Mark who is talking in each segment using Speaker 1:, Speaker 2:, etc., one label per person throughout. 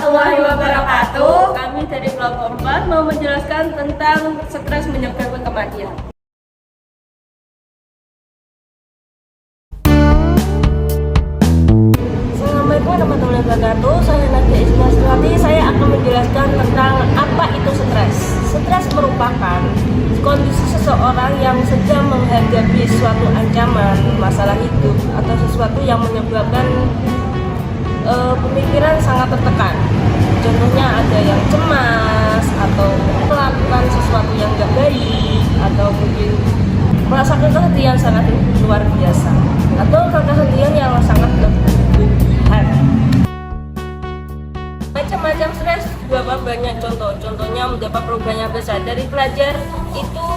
Speaker 1: warahmatullahi wabarakatuh.
Speaker 2: Kami dari kelompok 4 mau menjelaskan tentang stres menyebabkan kematian. Assalamualaikum warahmatullahi wabarakatuh. Saya Nadia Ismailati. Saya akan menjelaskan tentang apa itu stres. Stres merupakan kondisi seseorang yang sedang menghadapi suatu ancaman, masalah hidup, atau sesuatu yang menyebabkan pemikiran sangat tertekan. Contohnya ada yang cemas atau melakukan sesuatu yang tidak baik, atau mungkin merasakan kesedihan sangat luar biasa, atau kesedihan yang sangat berlebihan. Macam-macam stres beberapa banyak contohnya mendapat perubahan yang besar dari pelajar itu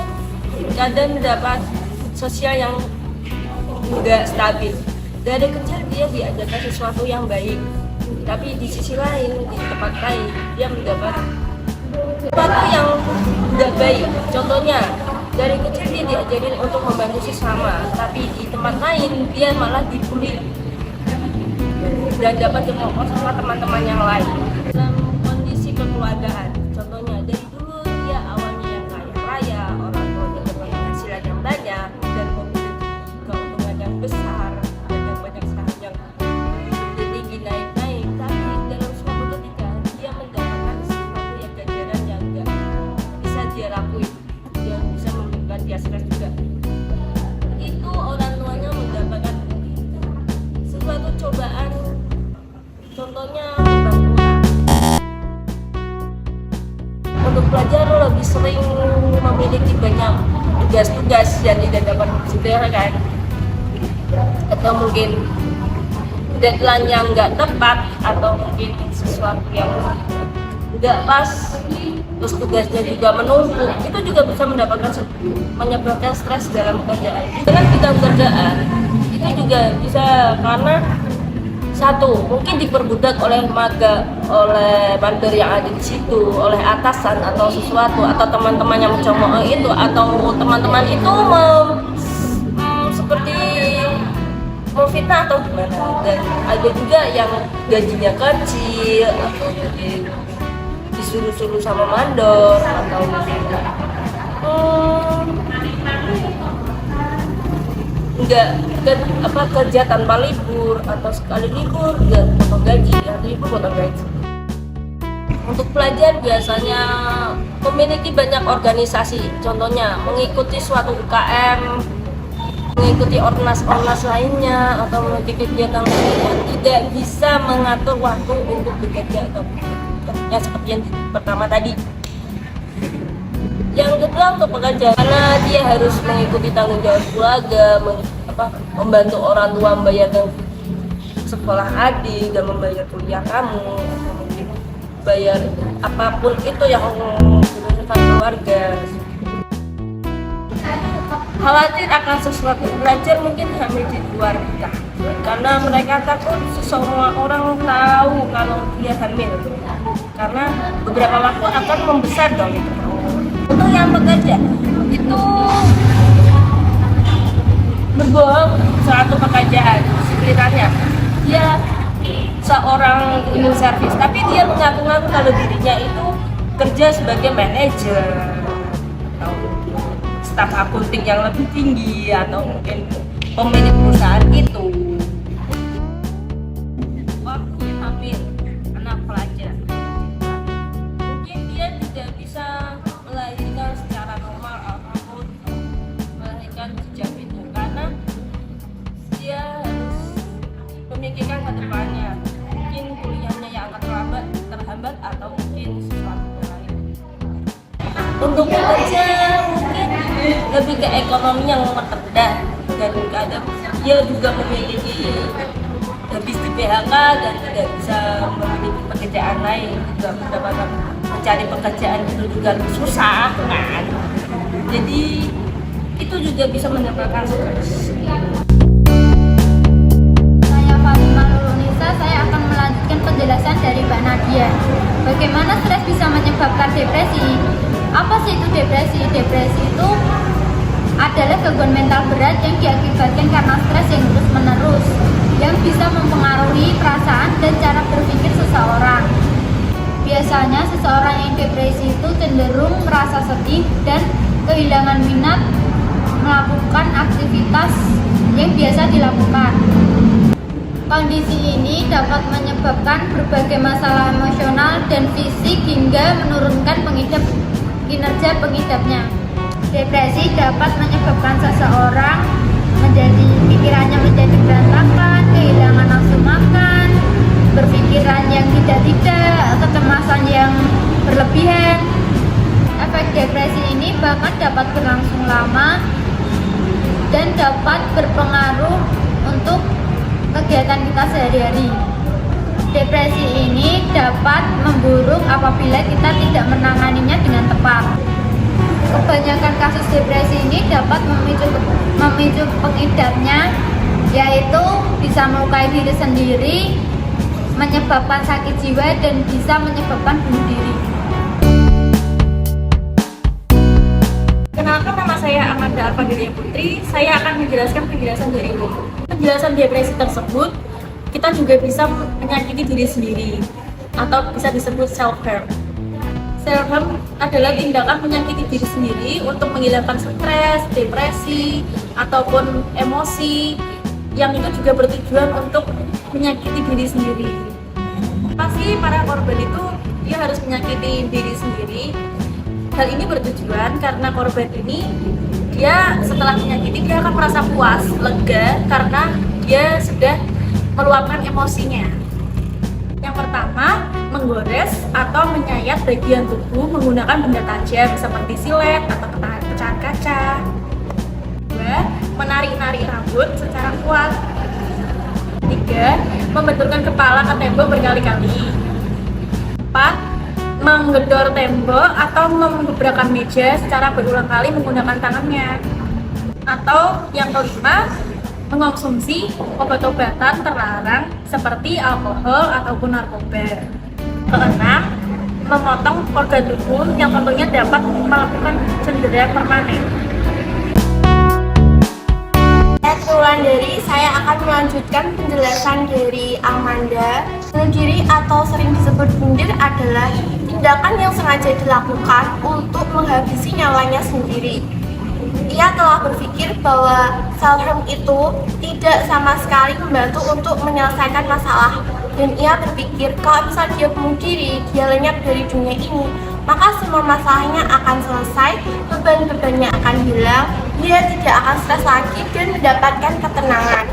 Speaker 2: kadang mendapat sosial yang tidak stabil. Dari kecil dia diajarkan sesuatu yang baik, tapi di sisi lain, di tempat lain dia mendapat sesuatu yang tidak baik. Contohnya, dari kecil dia diajarin untuk membantu sesama, tapi di tempat lain dia malah dibully dan dapat dipukul sama teman-teman yang lain. Dalam kondisi kekeluargaan, contohnya dari dulu dia awalnya yang kaya raya, orang tuanya dapat penghasilan yang banyak dan memiliki keuntungan yang besar. Stres juga itu orang tuanya mendapatkan sesuatu cobaan, contohnya bantuan. Untuk pelajar lebih sering memiliki banyak tugas-tugas yang tidak dapat disediakan, atau mungkin deadline yang nggak tepat, atau mungkin sesuatu yang nggak pas, terus tugasnya juga menumpuk. Itu juga bisa menyebabkan stres dalam pekerjaan. Dengan bidang pekerjaan itu juga bisa karena satu, mungkin diperbudak oleh mandor yang ada di situ, oleh atasan atau sesuatu, atau teman-teman yang mencemooh itu, atau teman-teman itu seperti memfitnah atau gimana. Dan ada juga yang gajinya kecil, atau mungkin disuruh-suruh sama mandor, atau kerja tanpa libur, atau sekali libur nggak potong gaji, libur potong gaji. Untuk pelajar biasanya memiliki banyak organisasi, contohnya mengikuti suatu UKM, mengikuti ormas lainnya, atau mengikuti kegiatan lainnya, tidak bisa mengatur waktu untuk bekerja atau yang seperti yang pertama tadi. Yang kedua untuk pekerja, karena dia harus mengikuti tanggung jawab keluarga, membantu orang tua membayar sekolah adik dan membayar kuliah kamu, mungkin bayar apapun itu yang dibutuhkan keluarga. Khawatir akan sesuatu, belajar mungkin hamil di luar nikah, karena mereka takut semua orang tahu kalau dia hamil, karena beberapa waktu akan membesar dong itu. Untuk yang bekerja itu berbohong suatu pekerjaan, sekiranya dia seorang cleaning service, tapi dia mengaku-ngaku kalau dirinya itu kerja sebagai manajer atau staf akunting yang lebih tinggi, atau mungkin pemilik perusahaan itu. Waktu hamil anak pelajar, mungkin dia tidak bisa melahirkan secara normal ataupun melahirkan sejak itu, karena dia harus memikirkan ke depannya, mungkin kuliahnya yang akan terhambat atau mungkin sesuatu lain. Untuk bekerja mungkin lebih ke ekonomi yang rendah, dan kadang dia juga memiliki habis di PHK dan tidak bisa memiliki pekerjaan lain, juga mendapatkan mencari pekerjaan itu juga susah kan. Jadi itu juga bisa menyebabkan stres.
Speaker 3: Saya Fatima Nurunisa, saya akan melanjutkan penjelasan dari Mbak Nadia. Bagaimana stres bisa menyebabkan depresi? Apa sih itu depresi? Depresi itu adalah gangguan mental berat yang diakibatkan karena stres yang terus-menerus, yang bisa mempengaruhi perasaan dan cara berpikir seseorang. Biasanya seseorang yang depresi itu cenderung merasa sedih dan kehilangan minat melakukan aktivitas yang biasa dilakukan. Kondisi ini dapat menyebabkan berbagai masalah emosional dan fisik hingga menurunkan kinerja pengidapnya. Depresi dapat menyebabkan seseorang pikirannya menjadi berantakan, kehilangan nafsu makan, berpikiran yang tidak, kecemasan yang berlebihan. Efek depresi ini bahkan dapat berlangsung lama dan dapat berpengaruh untuk kegiatan kita sehari-hari. Depresi ini dapat memburuk apabila kita tidak menanganinya dengan tepat. Kebanyakan kasus depresi ini dapat memicu pengidapnya, yaitu bisa melukai diri sendiri, menyebabkan sakit jiwa, dan bisa menyebabkan bunuh diri.
Speaker 1: Kenalkan, nama saya Amanda Arvandilia Putri. Saya akan menjelaskan penjelasan dari penjelasan depresi tersebut. Kita juga bisa menyakiti diri sendiri atau bisa disebut self-harm. Self-harm adalah tindakan menyakiti diri sendiri untuk menghilangkan stres, depresi, ataupun emosi yang itu juga bertujuan untuk menyakiti diri sendiri. Pasti para korban itu dia harus menyakiti diri sendiri. Hal ini bertujuan karena korban ini dia setelah menyakiti dia akan merasa puas, lega karena dia sudah meluapkan emosinya. Yang pertama, menggores atau menyayat bagian tubuh menggunakan benda tajam seperti silet atau pecahan kaca. 2. Menarik-narik rambut secara kuat. 3. Membenturkan kepala ke tembok berkali-kali. 4. Menggedor tembok atau menggebrakan meja secara berulang kali menggunakan tangannya. Atau yang kelima, mengonsumsi obat-obatan terlarang seperti alkohol ataupun narkoba. Keenam, memotong organ tubuh yang tentunya dapat melakukan cedera permanen.
Speaker 4: Saya akan melanjutkan penjelasan dari Amanda. Bunuh diri atau sering disebut bunuh adalah tindakan yang sengaja dilakukan untuk menghabisi nyawanya sendiri. Ia telah berpikir bahwa self-harm itu tidak sama sekali membantu untuk menyelesaikan masalah, dan ia berpikir kalau misal dia bunuh diri, dia lenyap dari dunia ini, maka semua masalahnya akan selesai, beban-bebannya akan hilang, dia tidak akan stres lagi dan mendapatkan ketenangan.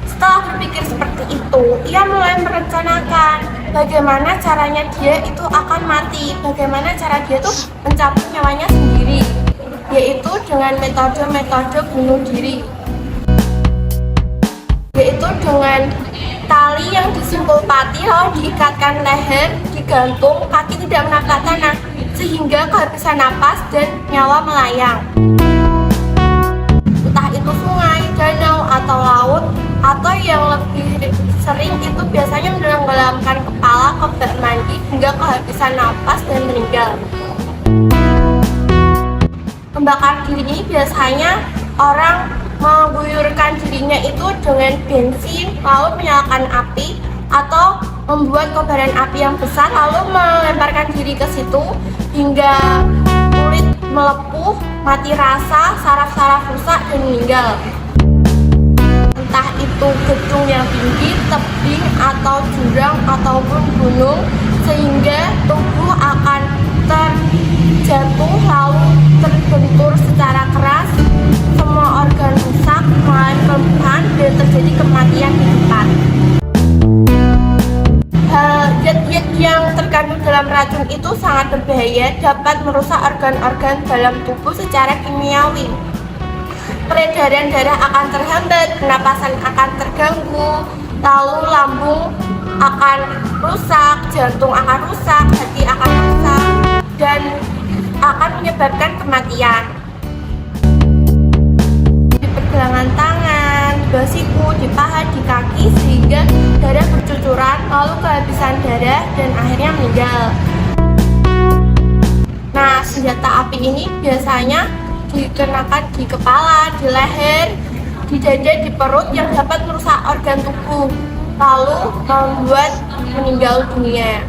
Speaker 4: Setelah berpikir seperti itu, ia mulai merencanakan bagaimana caranya dia itu akan mati, bagaimana cara dia tuh mencabut nyawanya sendiri, yaitu dengan metode-metode bunuh diri, yaitu dengan tali yang disimpul pati lalu diikatkan leher, digantung, kaki tidak menabrak tanah sehingga kehabisan napas dan nyawa melayang. Entah itu sungai, danau, atau laut, atau yang lebih sering itu biasanya menenggelamkan kepala ke bak mandi hingga kehabisan napas dan meninggal. Membakar diri ini biasanya orang mengguyurkan dirinya itu dengan bensin lalu menyalakan api, atau membuat kobaran api yang besar lalu melemparkan diri ke situ hingga kulit melepuh, mati rasa, saraf-saraf rusak dan meninggal. Entah itu gedung yang tinggi, tebing, atau jurang, ataupun gunung, sehingga tubuh akan terjatuh lalu terbentur secara keras, semua organ rusak, mulai kelumpuhan dan terjadi kematian di depan. Zat-zat yang terkandung dalam racun itu sangat berbahaya, dapat merusak organ-organ dalam tubuh secara kimiawi. Peredaran darah akan terhambat, pernapasan akan terganggu, lalu lambung akan rusak, jantung akan rusak, hati akan rusak, dan akan menyebabkan kematian. Di pergelangan tangan, di siku, di paha, di kaki, sehingga darah bercucuran, lalu kehabisan darah, dan akhirnya meninggal. Nah, senjata api ini biasanya dikenakan di kepala, di leher, di dada, di perut yang dapat merusak organ tubuh, lalu membuat meninggal dunia.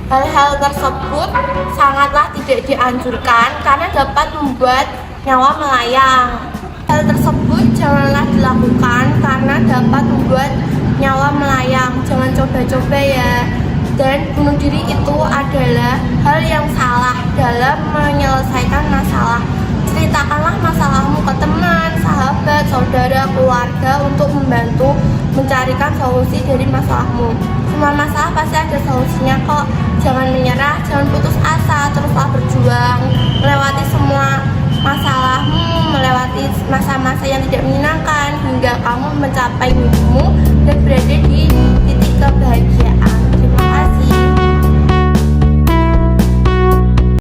Speaker 4: Hal-hal tersebut sangatlah tidak dianjurkan karena dapat membuat nyawa melayang. Hal tersebut janganlah dilakukan karena dapat membuat nyawa melayang. Jangan coba-coba ya. Dan bunuh diri itu adalah hal yang salah dalam menyelesaikan masalah. Ceritakanlah masalahmu ke teman, sahabat, saudara, keluarga untuk membantu mencarikan solusi dari masalahmu. Semua masalah pasti ada solusinya kok. Jangan menyerah, jangan putus asa, teruslah berjuang, melewati semua masalahmu, melewati masa-masa yang tidak menyenangkan hingga kamu mencapai mimpimu dan berada di titik kebahagiaan.